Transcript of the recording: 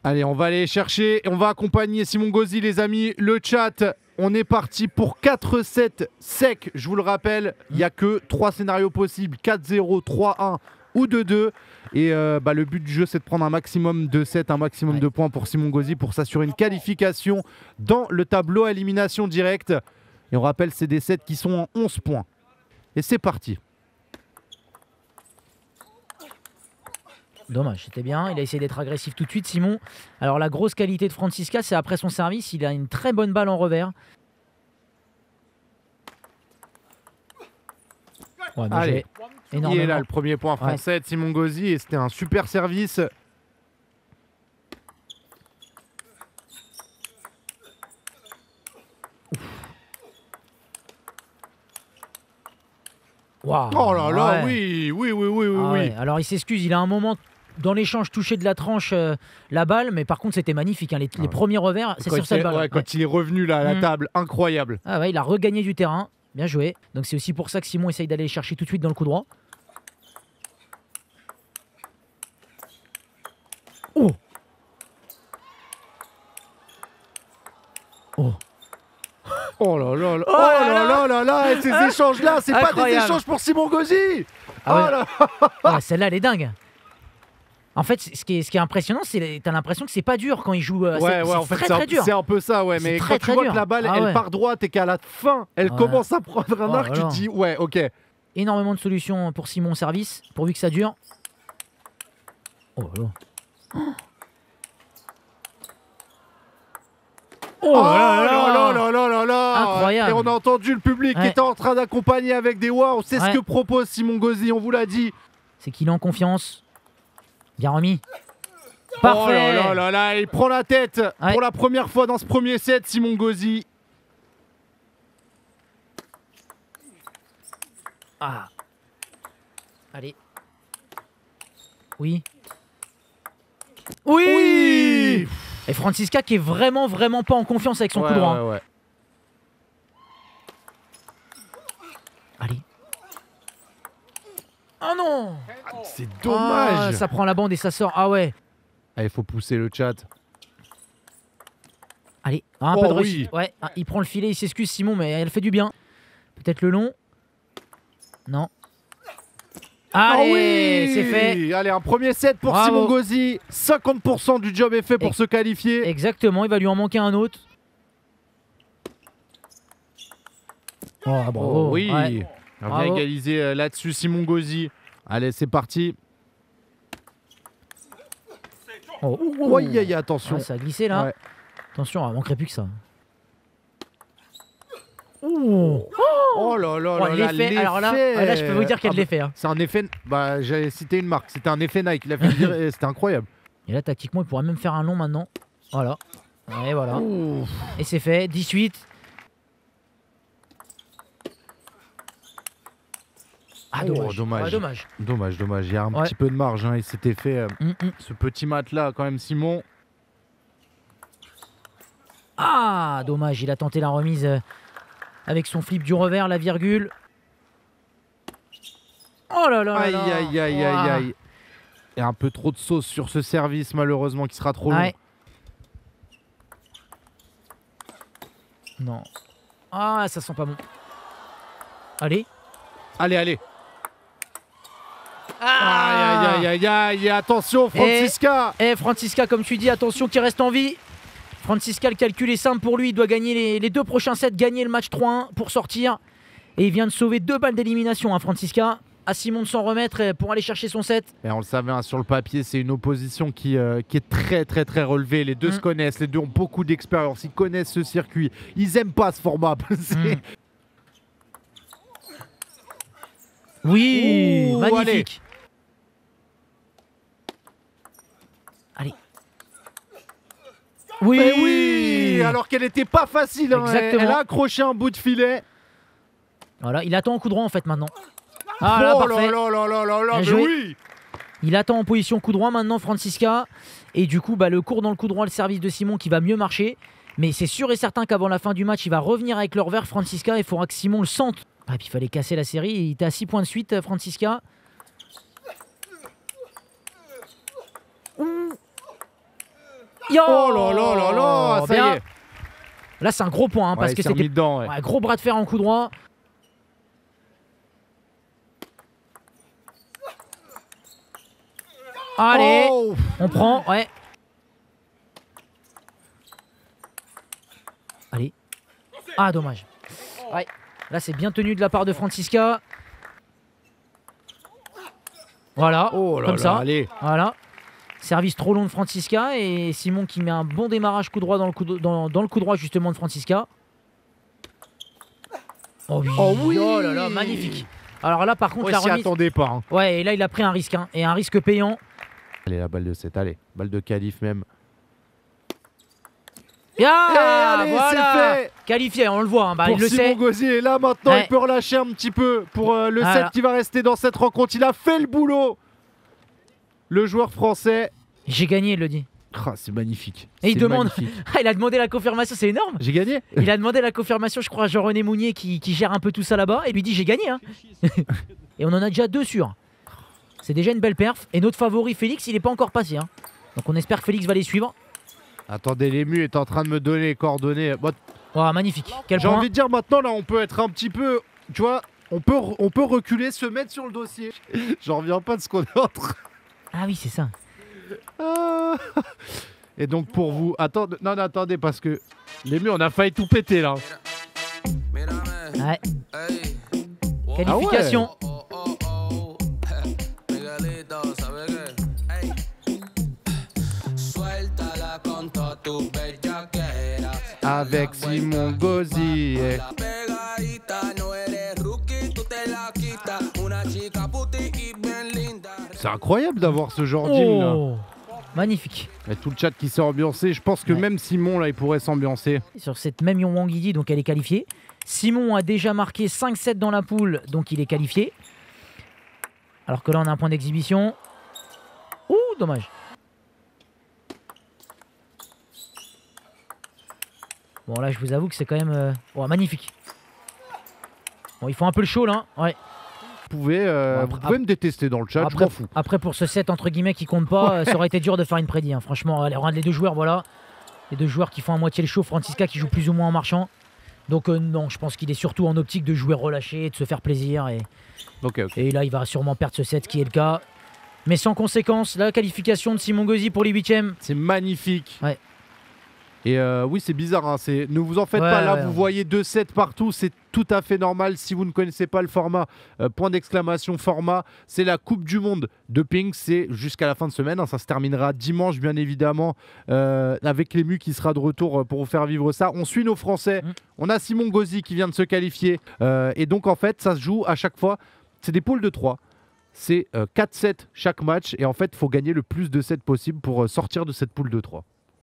Allez, on va aller chercher, on va accompagner Simon Gauzy, les amis. Le chat, on est parti pour 4-7 secs. Je vous le rappelle, il n'y a que 3 scénarios possibles, 4-0, 3-1 ou 2-2. Et le but du jeu, c'est de prendre un maximum de sets, un maximum de points pour Simon Gauzy pour s'assurer une qualification dans le tableau à élimination directe. Et on rappelle, c'est des sets qui sont en 11 points. Et c'est parti. Dommage, c'était bien. Il a essayé d'être agressif tout de suite, Simon. Alors la grosse qualité de Francisca, c'est après son service, il a une très bonne balle en revers. Ouais, allez, énormément. Il est là le premier point français de Simon Gauzy et c'était un super service. Wow. Oh là là, oui. Alors il s'excuse, il a un moment dans l'échange touché de la tranche la balle, mais par contre c'était magnifique. Hein. Les premiers revers, c'est sur cette balle. Quand il est revenu là à la table, incroyable. Ah ouais, il a regagné du terrain, bien joué. Donc c'est aussi pour ça que Simon essaye d'aller chercher tout de suite dans le coup droit. Oh. Oh. Oh là là là, oh là là là là, et ces échanges là, c'est pas des échanges pour Simon Gauzy. Celle-là elle est dingue. En fait, ce qui est impressionnant, c'est t'as l'impression que c'est pas dur quand il joue. Très dur. C'est un peu ça, ouais. Mais quand tu vois que la balle, elle part droite et qu'à la fin, elle commence à prendre un arc, tu te dis, ouais, ok. Énormément de solutions pour Simon au service, pourvu que ça dure. Oh là là. Oh là. Incroyable. Et on a entendu le public qui était en train d'accompagner avec des wow. C'est ce que propose Simon Gauzy, on vous l'a dit. C'est qu'il est en confiance. Bien remis. Parfait. Oh là là, il prend la tête pour la première fois dans ce premier set, Simon Gauzy. Ah. Allez. Oui. Oui. Et Francisca qui est vraiment pas en confiance avec son coup droit. Ouais. Allez. Oh non. C'est dommage. Ça prend la bande et ça sort. Ah ouais. Il faut pousser le chat. Allez, un peu de réussite. Ouais, il prend le filet, il s'excuse Simon, mais elle fait du bien. Peut-être le long. Non. Allez, c'est fait. Allez, un premier set pour Simon Gauzy. 50% du job est fait pour se qualifier. Exactement, il va lui en manquer un autre. Oh, bravo. Oui. On vient égaliser là-dessus Simon Gauzy. Allez, c'est parti. Attention. Ça a glissé là. Attention, il manquerait plus que ça. Oh là là là, l'effet. Alors là, je peux vous dire qu'il y a de l'effet. C'est un effet. J'avais cité une marque. C'était un effet Nike. Il a fait dire, c'était incroyable. Et là, tactiquement, il pourrait même faire un long maintenant. Voilà. Et voilà. Et c'est fait. 18. Ah, dommage. Dommage. Il y a un petit peu de marge. Il s'était fait ce petit mat là, quand même, Simon. Ah, dommage. Il a tenté la remise avec son flip du revers, la virgule. Oh là là. Aïe. Il y a un peu trop de sauce sur ce service, malheureusement, qui sera trop long. Non. Ah, ça sent pas bon. Allez. Aïe, attention Francisca. Francisca, comme tu dis, attention qu'il reste en vie. Francisca, le calcul est simple pour lui, il doit gagner les 2 prochains sets, gagner le match 3-1 pour sortir. Et il vient de sauver 2 balles d'élimination, Francisca. À Simon de s'en remettre pour aller chercher son set. Et on le savait, sur le papier, c'est une opposition qui est très relevée. Les deux se connaissent, les deux ont beaucoup d'expérience, ils connaissent ce circuit. Ils aiment pas ce format. Oui, magnifique. Allez. Oui, alors qu'elle n'était pas facile. Exactement. Elle a accroché un bout de filet. Voilà, il attend en coup droit en fait maintenant. Ah là, parfait. Mais oui. Il attend en position coup droit maintenant, Francisca. Et du coup, le cours dans le coup droit, le service de Simon qui va mieux marcher. Mais c'est sûr et certain qu'avant la fin du match, il va revenir avec le revers, Francisca. Il faudra que Simon le sente. Et puis il fallait casser la série. Il était à 6 points de suite, Francisca. Yo, Oh là là là là, ça bien. y est. Là, c'est un gros point hein, parce Ouais, que il s'est remis c'était dedans, ouais. un gros bras de fer en coup droit. Allez, Oh, on prend, ouais. Allez. Ah, dommage. Ouais. Là, c'est bien tenu de la part de Francisca. Voilà, oh là comme là, ça. allez. Voilà. Service trop long de Francisca et Simon qui met un bon démarrage coup droit dans le coup droit justement de Francisca. Oh oui, Oh oui. oh là là, magnifique. Alors là, par contre, Ouais, la s'y remise. attendait pas. Hein. Ouais, et là, il a pris un risque, hein, et un risque payant. Allez, la balle de 7, allez. Balle de qualif même. Ah, allez, voilà. c'est fait. Qualifié, on le voit, hein, bah, Pour il le Simon sait. Gauzy, et là maintenant Ouais. il peut relâcher un petit peu pour le Voilà. 7 qui va rester dans cette rencontre. Il a fait le boulot. Le joueur français. J'ai gagné, il le dit. Ah, c'est magnifique. Et il C'est demande. magnifique. Ah, il a demandé la confirmation, c'est énorme. J'ai gagné. Il a demandé la confirmation, je crois, à Jean-René Mounier qui gère un peu tout ça là-bas. Et lui dit j'ai gagné. Hein. Et on en a déjà 2 sûrs. C'est déjà une belle perf. Et notre favori Félix, il n'est pas encore passé. Hein. Donc on espère que Félix va les suivre. Attendez, l'ému est en train de me donner les coordonnées. Moi, Oh, magnifique. Quel j'ai point. envie de dire maintenant là, on peut être un petit peu, tu vois, on peut reculer, se mettre sur le dossier. J'en reviens pas de ce qu'on est en train. Ah oui, c'est ça. Ah. Et donc pour vous, attendez, non, attendez parce que l'ému, on a failli tout péter là. Ouais. Qualification. Avec Simon Gauzy. C'est incroyable d'avoir ce genre d'hymne là. Oh, magnifique. Il y a tout le chat qui s'est ambiancé. Je pense que Ouais. même Simon là, il pourrait s'ambiancer. Sur cette même Yonwangidi, donc elle est qualifiée. Simon a déjà marqué 5-7 dans la poule, donc il est qualifié. Alors que là, on a un point d'exhibition. Ouh, dommage. Bon, là, je vous avoue que c'est quand même oh, magnifique. Bon, il faut un peu le chaud, là. Ouais. Vous pouvez, Bon, vous pouvez me détester dans le chat, je m'en fous. Après, pour ce set, entre guillemets, qui compte pas, ça aurait été dur de faire une prédit. Hein. Franchement, allez, regarde les 2 joueurs, voilà. Les 2 joueurs qui font à moitié le show. Francisca qui joue plus ou moins en marchant. Donc non, je pense qu'il est surtout en optique de jouer relâché, de se faire plaisir. Ok. Et là, il va sûrement perdre ce set, qui est le cas. Mais sans conséquence, la qualification de Simon Gauzy pour les 8e. C'est magnifique. Ouais. Et oui, c'est bizarre. Hein, ne vous en faites Ouais, pas. Là, ouais, vous ouais. voyez 2 sets partout. C'est tout à fait normal. Si vous ne connaissez pas le format, point d'exclamation format, c'est la Coupe du Monde de ping. C'est jusqu'à la fin de semaine. Hein, ça se terminera dimanche, bien évidemment, avec l'ému qui sera de retour pour vous faire vivre ça. On suit nos Français. On a Simon Gauzy qui vient de se qualifier. Et donc, en fait, ça se joue à chaque fois. C'est des poules de 3. C'est 4 sets chaque match. Et en fait, il faut gagner le plus de sets possible pour sortir de cette poule de 3.